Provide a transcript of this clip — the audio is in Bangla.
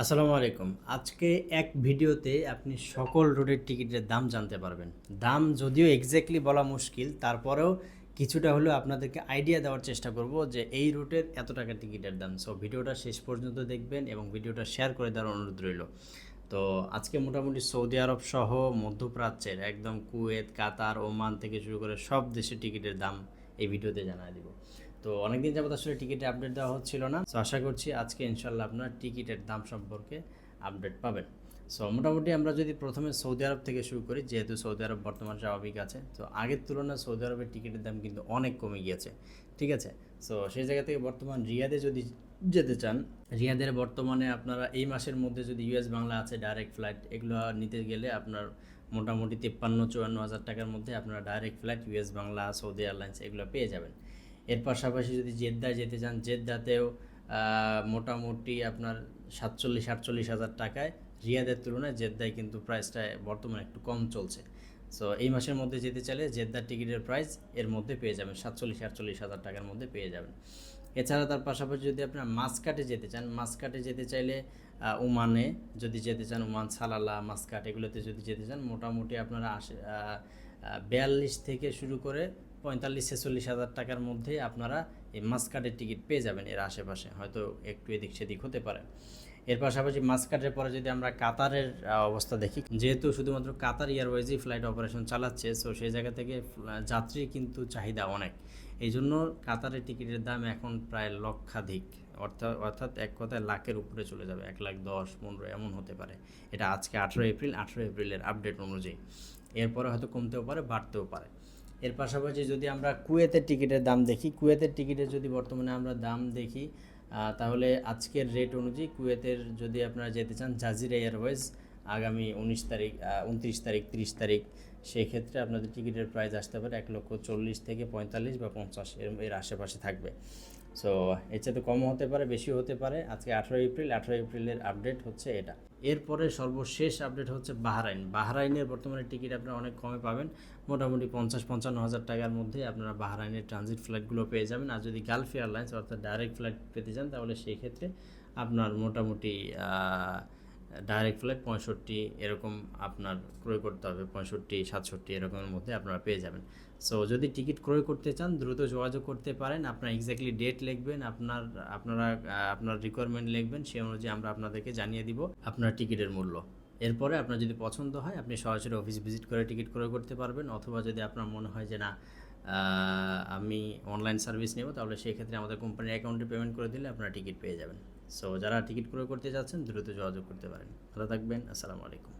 আসসালামু আলাইকুম। আজকে এক ভিডিওতে আপনি সকল রুটের টিকিটের দাম জানতে পারবেন। দাম যদিও এক্স্যাক্টলি বলা মুশকিল, তারপরেও কিছুটা হলেও আপনাদেরকে আইডিয়া দেওয়ার চেষ্টা করব যে এই রুটের এত টাকা টিকিটের দাম। সো ভিডিওটা শেষ পর্যন্ত দেখবেন এবং ভিডিওটা শেয়ার করে দেওয়ার অনুরোধ রইল। তো আজকে মোটামুটি সৌদি আরব সহ মধ্যপ্রাচ্যের একদম কুয়েত, কাতার, ওমান থেকে শুরু করে সব দেশের টিকিটের দাম এই ভিডিওতে জানাই দিব। তো অনেকদিন যাবত আসলে টিকিটের আপডেট দেওয়া হচ্ছিল না, সো আশা করছি আজকে ইনশাল্লাহ আপনার টিকিটের দাম সম্পর্কে আপডেট পাবেন। সো মোটামুটি আমরা যদি প্রথমে সৌদি আরব থেকে শুরু করি, যেহেতু সৌদি আরব বর্তমান স্বাভাবিক আছে, তো আগের তুলনায় সৌদি আরবের টিকিটের দাম কিন্তু অনেক কমে গিয়েছে। ঠিক আছে, সো সেই জায়গা থেকে বর্তমান রিয়াদে যদি যেতে চান, রিয়াদের বর্তমানে আপনারা এই মাসের মধ্যে যদি ইউএস বাংলা আছে ডাইরেক্ট ফ্লাইট, এগুলো নিতে গেলে আপনার মোটামুটি 53-54 হাজার টাকার মধ্যে আপনারা direct flight US Bangla, Saudi airlines এগুলো পেয়ে যাবেন। এর পাশাপাশি যদি জেদ্দায় যেতে চান, জেদ্দাতেও মোটামুটি আপনার 47-48 হাজার টাকায়, রিয়াদের তুলনায় জেদ্দায় কিন্তু প্রাইসটা বর্তমানে একটু কম চলছে। সো এই মাসের মধ্যে যেতে চাইলে জেদ্দার টিকিটের প্রাইস এর মধ্যে পেয়ে যাবেন 47-48 হাজার টাকার মধ্যে পেয়ে যাবেন। এছাড়া তার পাশাপাশি যদি আপনার মাসকাটে যেতে চান, মাসকাটে যেতে চাইলে ওমানে যদি যেতে চান, ওমান, সালালা, মাসকাট এগুলোতে যদি যেতে চান, মোটামুটি আপনারা 42 থেকে শুরু করে 45-46 হাজার টাকার মধ্যে আপনারা এই মাসকাটের টিকিট পেয়ে যাবেন। এর আশেপাশে হয়তো একটু এদিক সেদিক হতে পারে। এর পাশাপাশি মাসকাটের পরে যদি আমরা কাতারের অবস্থা দেখি, যেহেতু শুধুমাত্র কাতার এয়ারওয়েজই ফ্লাইট অপারেশন চালাচ্ছে, সো সেই জায়গা থেকে যাত্রীর কিন্তু চাহিদা অনেক। এই জন্য কাতারের টিকিটের দাম এখন প্রায় লক্ষাধিক, অর্থাৎ এক কথায় লাখের উপরে চলে যাবে, 1,10,15 এমন হতে পারে। এটা আজকে 18 এপ্রিলের আপডেট অনুযায়ী। এরপরে হয়তো কমতেও পারে, বাড়তেও পারে। এর পাশাপাশি যদি আমরা কুয়েতের টিকিটের দাম দেখি, কুয়েতের টিকিটের যদি বর্তমানে আমরা দাম দেখি, তাহলে আজকের রেট অনুযায়ী কুয়েতের যদি আপনারা যেতে চান জাজিরা এয়ারওয়েজ আগামী 19 তারিখ, 29 তারিখ, 30 তারিখ, সেক্ষেত্রে আপনাদের টিকিটের প্রাইস আসতে পারে 1,40,000 থেকে 45 বা 50 এর আশেপাশে থাকবে। সো এর চাইতে কমও হতে পারে, বেশিও হতে পারে। আজকে 18 এপ্রিলের আপডেট হচ্ছে এটা। এরপরে সর্বশেষ আপডেট হচ্ছে বাহরাইনের বর্তমানে টিকিট আপনারা অনেক কমে পাবেন, মোটামুটি 50-55 হাজার টাকার মধ্যে আপনারা বাহরাইনের ট্রানজিট ফ্লাইটগুলো পেয়ে যাবেন। আর যদি গালফ এয়ারলাইন্স অর্থাৎ ডাইরেক্ট ফ্লাইট পেতে চান, তাহলে সেই ক্ষেত্রে আপনার মোটামুটি ডাইরেক্ট ফ্লাইট 65 এরকম আপনার ক্রয় করতে হবে, 65-67 এরকমের মধ্যে আপনারা পেয়ে যাবেন। সো যদি টিকিট ক্রয় করতে চান দ্রুত যোগাযোগ করতে পারেন। আপনার এক্স্যাক্টলি ডেট লিখবেন, আপনার রিকোয়ারমেন্ট লিখবেন, সেই অনুযায়ী আমরা আপনাদেরকে জানিয়ে দিব আপনার টিকিটের মূল্য। এরপরে আপনার যদি পছন্দ হয় আপনি সরাসরি অফিস ভিজিট করে টিকিট ক্রয় করতে পারবেন, অথবা যদি আপনার মনে হয় যে না আমি অনলাইন সার্ভিস নেব, তাহলে সেই ক্ষেত্রে আমাদের কোম্পানির অ্যাকাউন্টে পেমেন্ট করে দিলে আপনারা টিকিট পেয়ে যাবেন। সো যারা টিকিট ক্রয় করতে চাচ্ছেন দ্রুত যোগাযোগ করতে পারেন। ভালো থাকবেন, আসসালামু আলাইকুম।